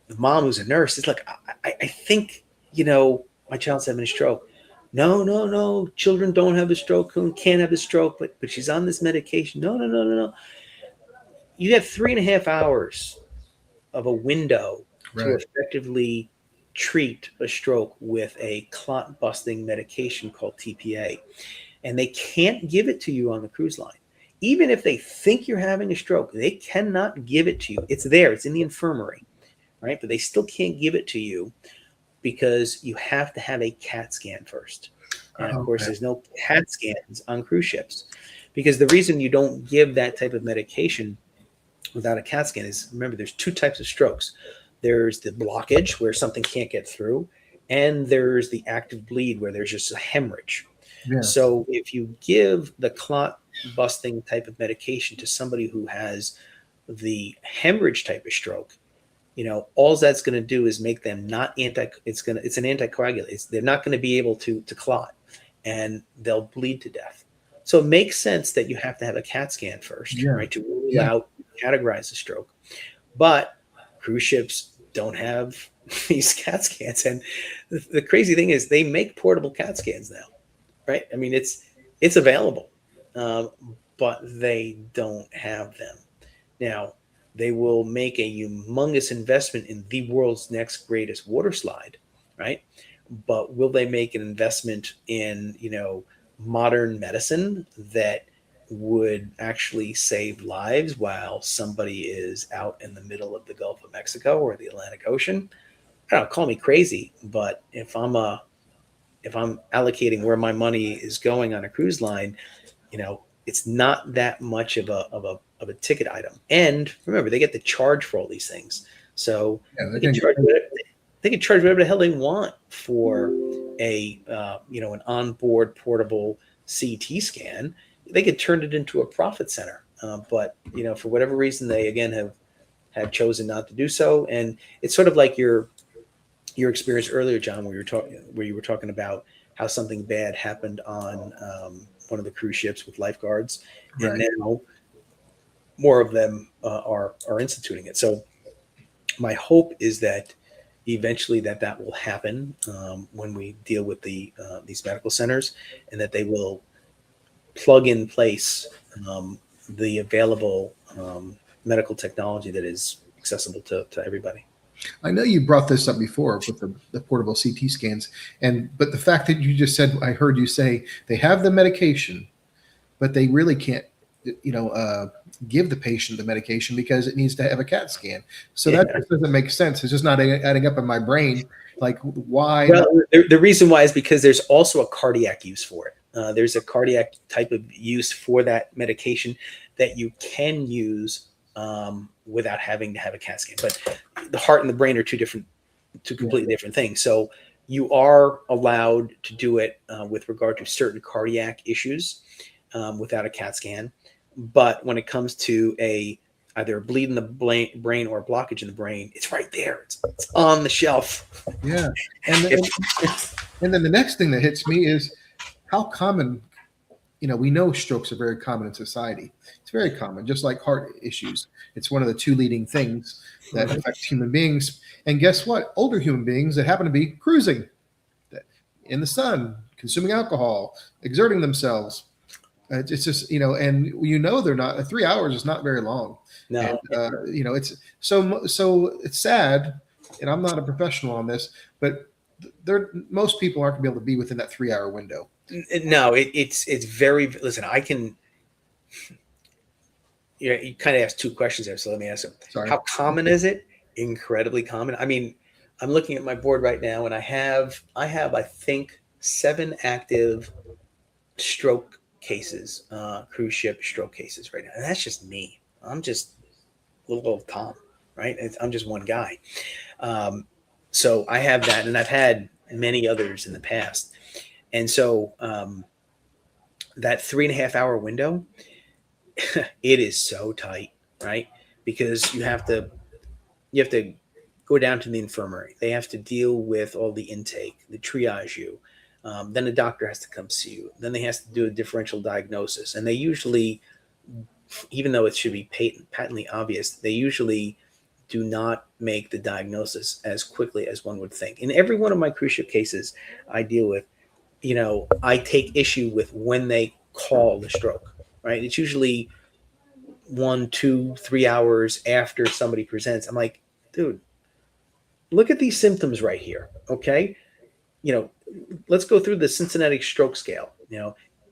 the mom, who's a nurse, is like, I think, my child's having a stroke. No. Children don't have a stroke, can't have a stroke, but she's on this medication. No. You have 3.5 hours of a window to effectively treat a stroke with a clot busting medication called TPA. And they can't give it to you on the cruise line. Even if they think you're having a stroke, they cannot give it to you. It's there, it's in the infirmary, right? But they still can't give it to you because you have to have a CAT scan first. And of course, there's no CAT scans on cruise ships, because the reason you don't give that type of medication without a CAT scan is, remember, there's two types of strokes. There's the blockage where something can't get through, and there's the active bleed where there's just a hemorrhage. Yeah. So if you give the clot busting type of medication to somebody who has the hemorrhage type of stroke, all that's going to do is make them it's an anticoagulant. They're not going to be able to clot, and they'll bleed to death. So it makes sense that you have to have a CAT scan first, right, to rule out, categorize the stroke. But cruise ships don't have these CAT scans. And the crazy thing is they make portable CAT scans now, right? I mean, it's available, but they don't have them. Now, they will make a humongous investment in the world's next greatest water slide, right? But will they make an investment in, modern medicine that would actually save lives while somebody is out in the middle of the Gulf of Mexico or the Atlantic Ocean? I don't know, call me crazy, but if I'm allocating where my money is going on a cruise line, it's not that much of a ticket item. And remember, they get to charge for all these things. So they can charge whatever the hell they want for an onboard portable CT scan. They could turn it into a profit center. But for whatever reason, they again have chosen not to do so. And it's sort of like your experience earlier, John, where you were talking about how something bad happened on one of the cruise ships with lifeguards, and now more of them are instituting it. So my hope is that eventually that will happen when we deal with these medical centers, and that they will plug in place the available medical technology that is accessible to everybody. I know you brought this up before with the portable CT scans, but the fact that you just said, I heard you say they have the medication, but they really can't give the patient the medication because it needs to have a CAT scan. So that just doesn't make sense. It's just not adding up in my brain. Like, why? Well, the reason why is because there's also a cardiac use for it. There's a cardiac type of use for that medication that you can use without having to have a CAT scan. But the heart and the brain are two completely different things. So you are allowed to do it with regard to certain cardiac issues without a CAT scan. But when it comes to either a bleed in the brain or a blockage in the brain, it's right there. It's on the shelf. Yeah. And then the next thing that hits me is how common, we know strokes are very common in society. It's very common, just like heart issues. It's one of the two leading things that affect human beings. And guess what? Older human beings that happen to be cruising in the sun, consuming alcohol, exerting themselves. It's just, and they're not, 3 hours is not very long. No. And, it's so it's sad, and I'm not a professional on this, but most people aren't gonna be able to be within that 3 hour window. No, it's very, listen, I can, you kind of asked two questions there. So let me ask them. Sorry. How common is it? Incredibly common. I mean, I'm looking at my board right now and I have, I think 7 active stroke cases, cruise ship stroke cases right now. And that's just me. I'm just little old Tom, right? I'm just one guy. So I have that, and I've had many others in the past. And so that 3.5 hour window, it is so tight, right? Because you have to go down to the infirmary. They have to deal with all the intake, the triage you. Then a doctor has to come see you. Then they have to do a differential diagnosis. And they usually, even though it should be patently obvious, they usually do not make the diagnosis as quickly as one would think. In every one of my cruise ship cases I deal with, I take issue with when they call the stroke, right? It's usually 1, 2, 3 hours after somebody presents. I'm like, dude, look at these symptoms right here, okay? Let's go through the Cincinnati stroke scale,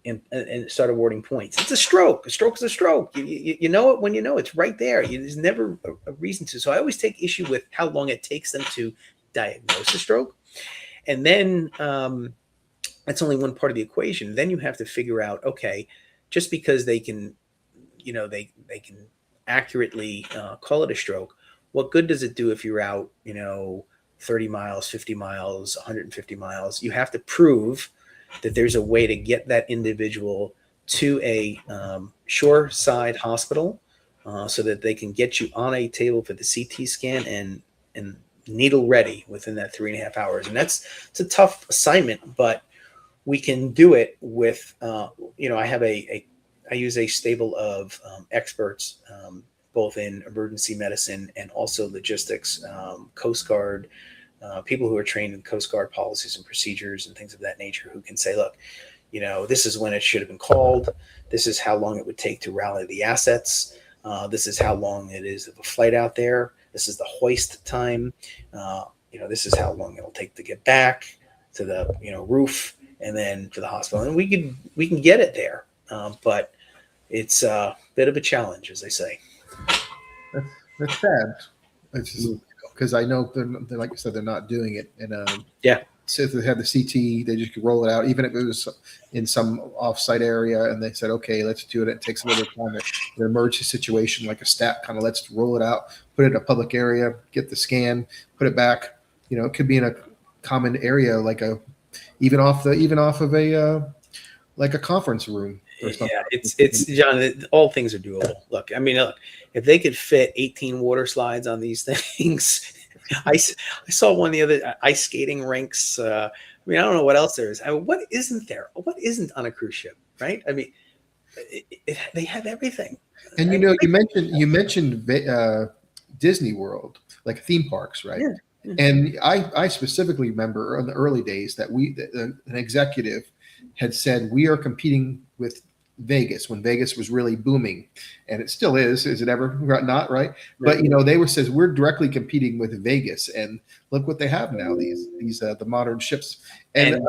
and start awarding points. It's a stroke. A stroke is a stroke. You know it when you know it's right there. There's never a reason to. So I always take issue with how long it takes them to diagnose a stroke. And then that's only one part of the equation. Then you have to figure out, okay, just because they can, they can accurately call it a stroke, what good does it do if you're out, 30 miles, 50 miles, 150 miles? You have to prove that there's a way to get that individual to a shoreside hospital so that they can get you on a table for the CT scan and needle ready within that 3.5 hours. And it's a tough assignment, but we can do it with, I use a stable of experts, both in emergency medicine and also logistics, Coast Guard, people who are trained in Coast Guard policies and procedures and things of that nature, who can say, look, this is when it should have been called. This is how long it would take to rally the assets. This is how long it is of a flight out there. This is the hoist time. This is how long it'll take to get back to the, roof and then to the hospital. And we can get it there. But it's a bit of a challenge, as they say. That's sad. It's just, because I know they're like you said, they're not doing it. And so if they have the CT, they just could roll it out, even if it was in some off-site area. And they said, okay, let's do it. It takes a little time. An emergency situation, like a stat, kind of let's roll it out, put it in a public area, get the scan, put it back. It could be in a common area, like even off of a like a conference room. Yeah, it's John. All things are doable. Look, if they could fit 18 water slides on these things, I saw one the other, ice skating rinks. I don't know what else there is. What isn't there? What isn't on a cruise ship, right? They have everything. And you mentioned Disney World, like theme parks, right? Yeah. And I specifically remember in the early days that an executive had said, we are competing with Vegas when Vegas was really booming, and it still is. Is it ever not, right? But they says we're directly competing with Vegas, and look what they have now. These the modern ships. And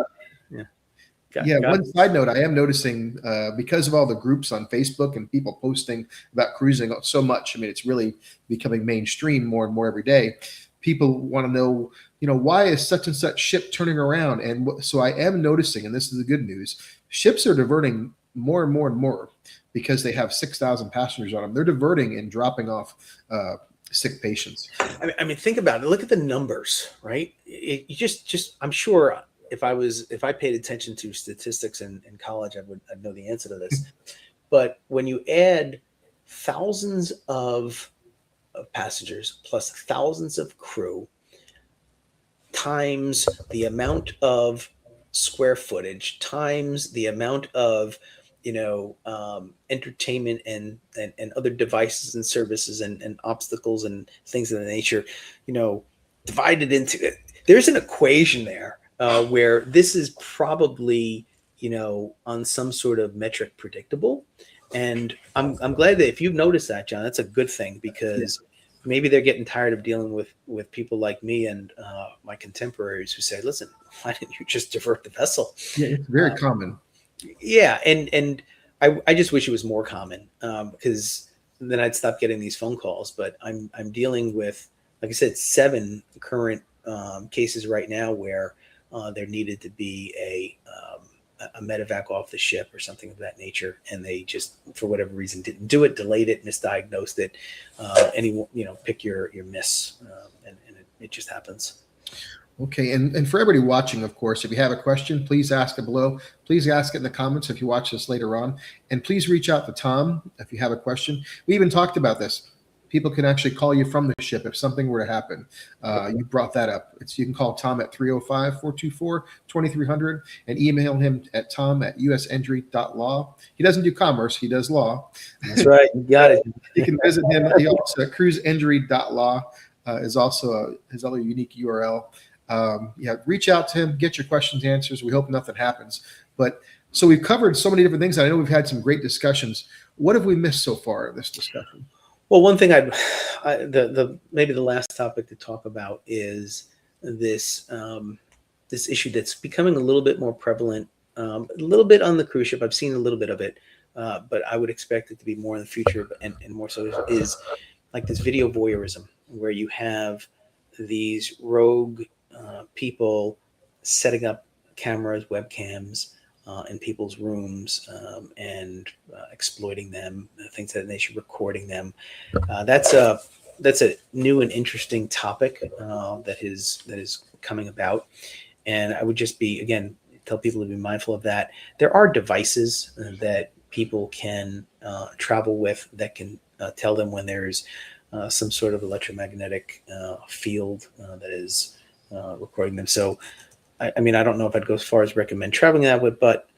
Yeah, one side note, I am noticing because of all the groups on Facebook and people posting about cruising so much. I mean, it's really becoming mainstream more and more every day. People want to know, why is such and such ship turning around? And so I am noticing, and this is the good news, ships are diverting more and more and more because they have 6,000 passengers on them. They're diverting and dropping off sick patients. I mean, think about it. Look at the numbers, right? You just I'm sure if I paid attention to statistics in college, I'd know the answer to this. But when you add thousands of passengers plus thousands of crew times the amount of square footage times the amount of entertainment and other devices and services and obstacles and things of the nature, divided into it, there's an equation there where this is probably, on some sort of metric predictable. And I'm glad that if you've noticed that, John, that's a good thing, because maybe they're getting tired of dealing with people like me and my contemporaries who say, listen, why didn't you just divert the vessel? Yeah, it's very common. Yeah. And I just wish it was more common, because then I'd stop getting these phone calls. But I'm dealing with, like I said, 7 current cases right now where there needed to be a medevac off the ship or something of that nature, and they just, for whatever reason, didn't do it, delayed it, misdiagnosed it. Pick your miss, and it just happens. Okay, and for everybody watching, of course, if you have a question, please ask it below. Please ask it in the comments if you watch this later on, and please reach out to Tom if you have a question. We even talked about this. People can actually call you from the ship if something were to happen. You brought that up. You can call Tom at 305-424-2300 and email him at tom@usentry.law. He doesn't do commerce. He does law. That's right. You got it. You can visit him. He also at cruiseinjury.law is also his other unique URL. Reach out to him, get your questions answers. We hope nothing happens. But so we've covered so many different things. I know we've had some great discussions. What have we missed so far in this discussion? Well, one thing maybe the last topic to talk about is this this issue that's becoming a little bit more prevalent, a little bit on the cruise ship. I've seen a little bit of it, but I would expect it to be more in the future, and more so is like this video voyeurism, where you have these rogue people setting up cameras, webcams in people's rooms, and exploiting them, things that they should, recording them. That's a new and interesting topic that is coming about. And I would just tell people to be mindful of that. There are devices that people can travel with that can tell them when there's some sort of electromagnetic field that is recording them. So I mean, I don't know if I'd go as far as recommend traveling that way, but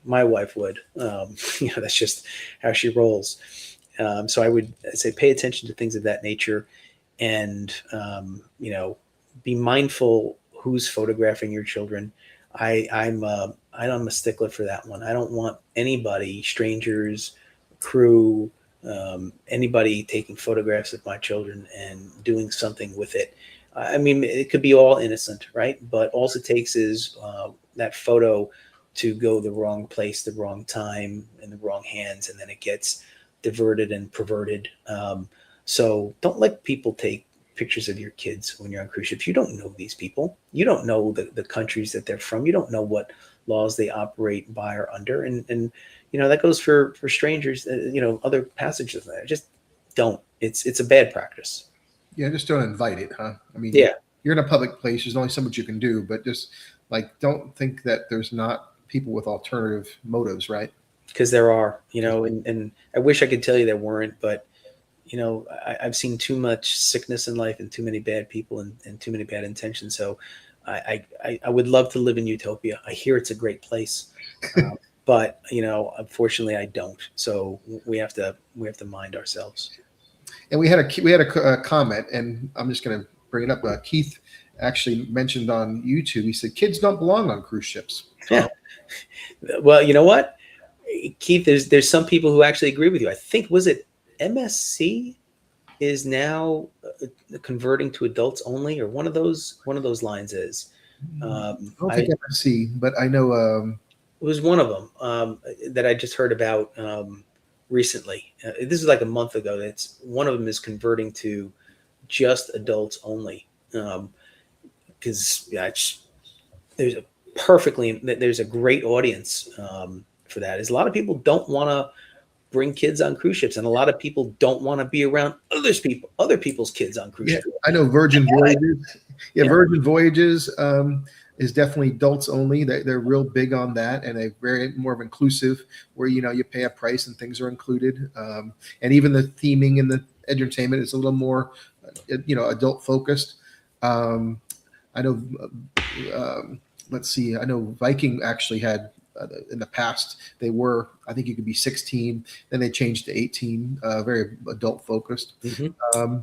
my wife would. That's just how she rolls. So I would say pay attention to things of that nature, and be mindful who's photographing your children. I'm a stickler for that one. I don't want anybody, strangers, crew, anybody taking photographs of my children and doing something with it. I mean, it could be all innocent, right? But all it takes is that photo to go the wrong place, the wrong time, in the wrong hands, and then it gets diverted and perverted. So don't let people take pictures of your kids when you're on cruise ships. You don't know these people. You don't know the countries that they're from. You don't know what laws they operate by or under. And that goes for strangers, other passengers there. Just don't. It's a bad practice. Yeah, just don't invite it, huh? I mean, yeah, you're in a public place. There's only so much you can do, but just don't think that there's not people with alternative motives, right? Because there are, and I wish I could tell you there weren't, but I've seen too much sickness in life and too many bad people and too many bad intentions. So I would love to live in utopia. I hear it's a great place, but unfortunately I don't. So we have to mind ourselves. And we had a comment, and I'm just going to bring it up. Keith actually mentioned on YouTube. He said kids don't belong on cruise ships. Yeah. Well, you know what, Keith? There's some people who actually agree with you. I think, was it MSC is now converting to adults only, or one of those lines is. I don't think MSC, but I know was one of them that I just heard about recently. This is like a month ago. That's one of them is converting to just adults only, because there's a great audience for that. Is a lot of people don't want to bring kids on cruise ships, and a lot of people don't want to be around other people's kids on cruise ships. I know Virgin Voyages. Yeah, Virgin Voyages is definitely adults only. They're real big on that, and they're very more of inclusive, where you pay a price and things are included, and even the theming and the entertainment is a little more adult focused. I know. Let's see. I know Viking actually had in the past I think you could be 16, then they changed to 18, very adult focused.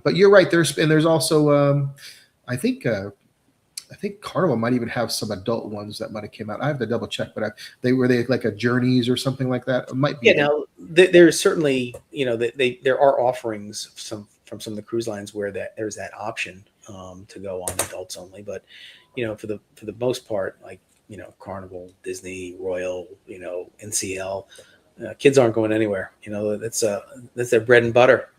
But you're right. There's also I think Carnival might even have some adult ones that might have came out. I have to double check, but they like a Journeys or something like that. It might be. Yeah. Now there's certainly there are offerings from some of the cruise lines where there's that option to go on adults only, but for the most part, like Carnival, Disney, Royal, NCL, kids aren't going anywhere. That's their bread and butter.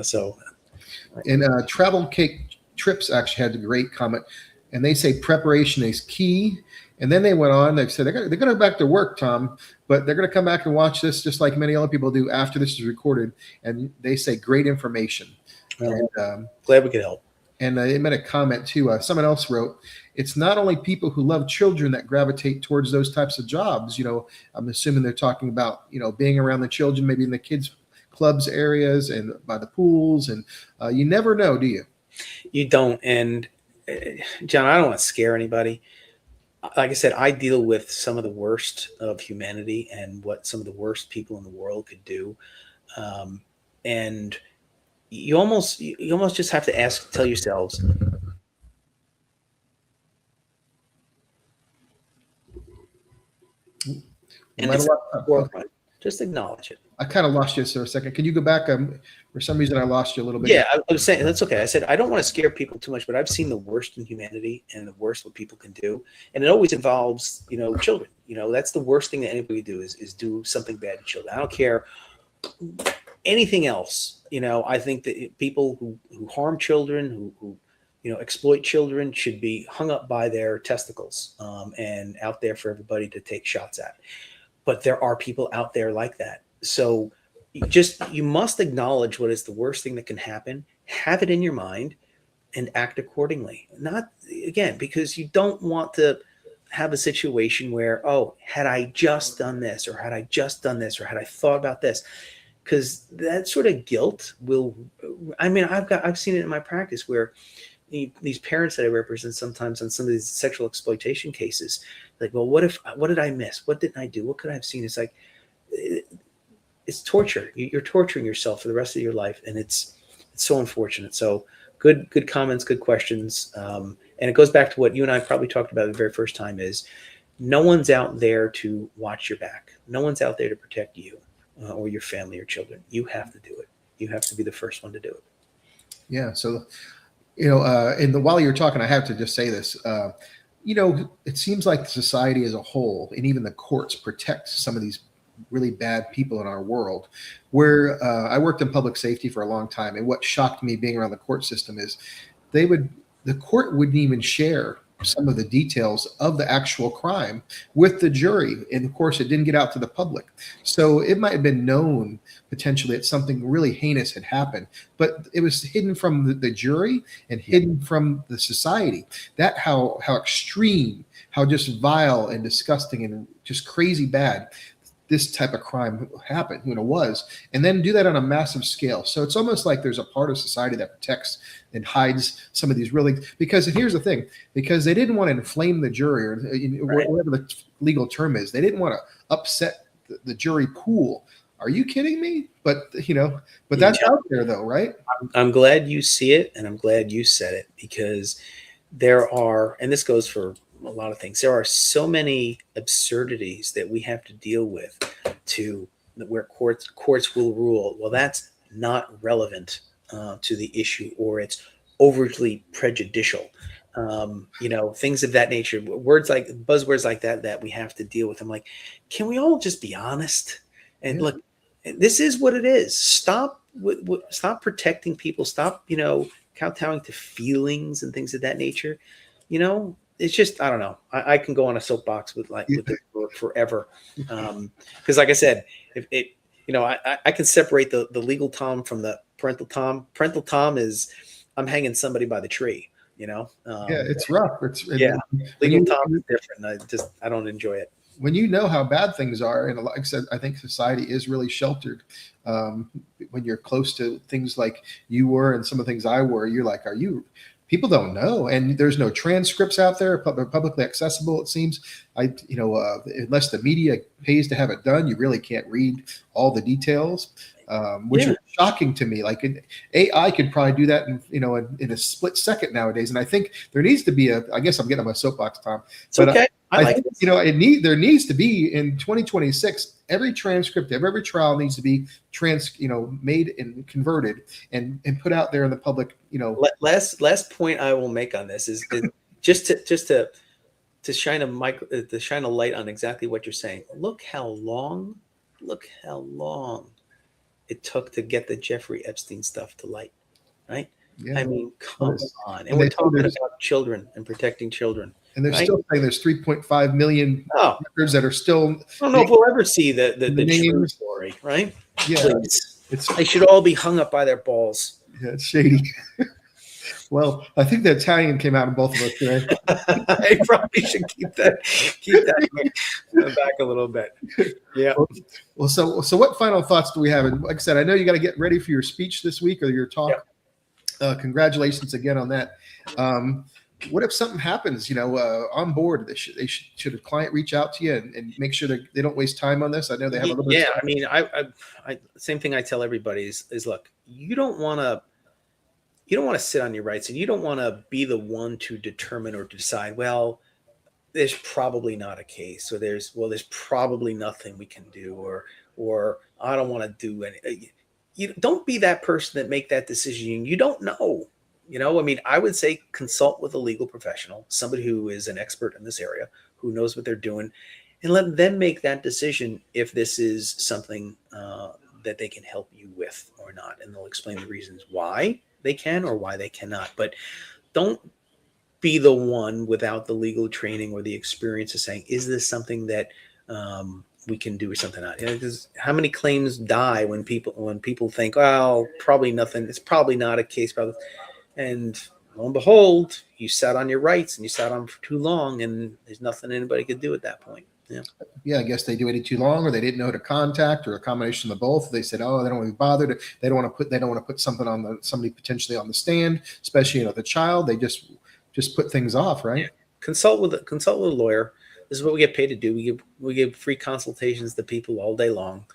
So. And Travel Cake Trips actually had a great comment, and they say preparation is key. And then they went on. They've said they're going to go back to work, Tom, but they're going to come back and watch this just like many other people do after this is recorded. And they say great information. Well, and, glad we could help. And they made a comment too. Someone else wrote, "It's not only people who love children that gravitate towards those types of jobs." I'm assuming they're talking about being around the children, maybe in the kids' clubs areas and by the pools. And you never know, do you? You don't. And John, I don't want to scare anybody. Like I said, I deal with some of the worst of humanity and what some of the worst people in the world could do. And you almost just have to tell yourselves, and it's just acknowledge it. I kind of lost you for a second. Can you go back? For some reason, I lost you a little bit. Yeah, I was saying that's okay. I said I don't want to scare people too much, but I've seen the worst in humanity and the worst what people can do, and it always involves children. That's the worst thing that anybody do is do something bad to children. I don't care anything else. I think that people who harm children, who exploit children, should be hung up by their testicles and out there for everybody to take shots at. But there are people out there like that. So you must acknowledge what is the worst thing that can happen, have it in your mind, and act accordingly. Not, again, because you don't want to have a situation where, had I just done this, or had I just done this, or had I thought about this, because that sort of guilt I've seen it in my practice where these parents that I represent sometimes on some of these sexual exploitation cases, like, well, what did I miss? What didn't I do? What could I have seen? It's like, it's torture. You're torturing yourself for the rest of your life. And it's so unfortunate. So good comments, good questions. And it goes back to what you and I probably talked about the very first time is no one's out there to watch your back. No one's out there to protect you or your family or children. You have to do it. You have to be the first one to do it. Yeah. So, while you're talking, I have to just say this, it seems like the society as a whole, and even the courts, protect some of these really bad people in our world. Where I worked in public safety for a long time, and what shocked me being around the court system is the court wouldn't even share some of the details of the actual crime with the jury. And of course, it didn't get out to the public. So it might have been known potentially that something really heinous had happened, but it was hidden from the jury and hidden from the society. That how extreme, how just vile and disgusting and just crazy bad this type of crime happened, was, and then do that on a massive scale. So it's almost like there's a part of society that protects and hides some of these really, because here's the thing, because they didn't want to inflame the jury or whatever the legal term is. They didn't want to upset the jury pool. Are you kidding me? But that's out there though, right? I'm glad you see it, and I'm glad you said it, because there are, and this goes for a lot of things, there are so many absurdities that we have to deal with where courts will rule, well, that's not relevant to the issue, or it's overtly prejudicial. things of that nature, words like buzzwords like that we have to deal with. I'm like, can we all just be honest? And Yeah. look, this is what it is. Stop protecting people. Stop, kowtowing to feelings and things of that nature. It's just, I don't know. I can go on a soapbox with this book forever. Because like I said, I can separate the legal Tom from the parental Tom. Parental Tom is, I'm hanging somebody by the tree, Yeah, it's rough. Legal Tom is different. I don't enjoy it. When you know how bad things are, and like I said, I think society is really sheltered. When you're close to things like you were and some of the things I were, you're like, people don't know, and there's no transcripts out there publicly accessible. It seems, unless the media pays to have it done, you really can't read all the details, which is shocking to me. Like AI could probably do that in a split second nowadays. And I think there needs to be I guess I'm getting on my soapbox, Tom. It's okay. I think, there needs to be in 2026, every transcript of every trial needs to be made and converted and put out there in the public. Last point I will make on this is just to shine a light on exactly what you're saying. Look how long it took to get the Jeffrey Epstein stuff to light, right? Yeah. I mean, come on. And we're talking about children and protecting children. And they're still saying there's 3.5 million records that are still. I don't know if we'll ever see the true story, right? Yeah, please. They should all be hung up by their balls. Yeah, it's shady. Well, I think the Italian came out in both of us today. I probably should keep that back a little bit. Yeah. Well, so what final thoughts do we have? And like I said, I know you got to get ready for your speech this week or your talk. Yeah. Congratulations again on that. What if something happens, on board? Should a client reach out to you and make sure that they don't waste time on this? I know they have a little bit. Yeah, I mean, I same thing I tell everybody is look, you don't want to sit on your rights, and you don't want to be the one to determine or decide, well, there's probably not a case, or there's probably nothing we can do, or I don't want to do any. You don't be that person that make that decision. You don't know. I mean, I would say consult with a legal professional, somebody who is an expert in this area, who knows what they're doing, and let them make that decision if this is something that they can help you with or not. And they'll explain the reasons why they can or why they cannot. But don't be the one without the legal training or the experience of saying, is this something that we can do or something not? Because how many claims die when people think, well, probably nothing. It's probably not a case. Probably. And lo and behold, you sat on your rights and you sat on for too long, and there's nothing anybody could do at that point. Yeah, I guess they waited too long, or they didn't know who to contact, or a combination of both. They said, "Oh, they don't want to be bothered. They don't want to put something on somebody potentially on the stand, especially the child." They just put things off, right? Yeah. Consult with a lawyer. This is what we get paid to do. We give free consultations to people all day long.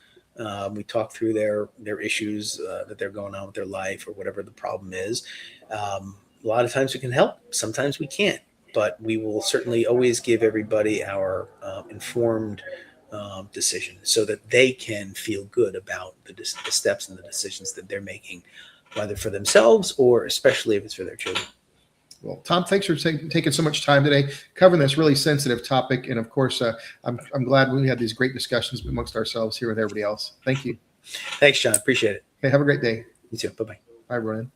We talk through their issues that they're going on with their life or whatever the problem is. A lot of times we can help. Sometimes we can't. But we will certainly always give everybody our informed decision so that they can feel good about the steps and the decisions that they're making, whether for themselves or especially if it's for their children. Well, Tom, thanks for taking so much time today covering this really sensitive topic. And of course, I'm glad we had these great discussions amongst ourselves here with everybody else. Thank you. Thanks, John. Appreciate it. Okay, have a great day. You too. Bye-bye. Bye, Ronan.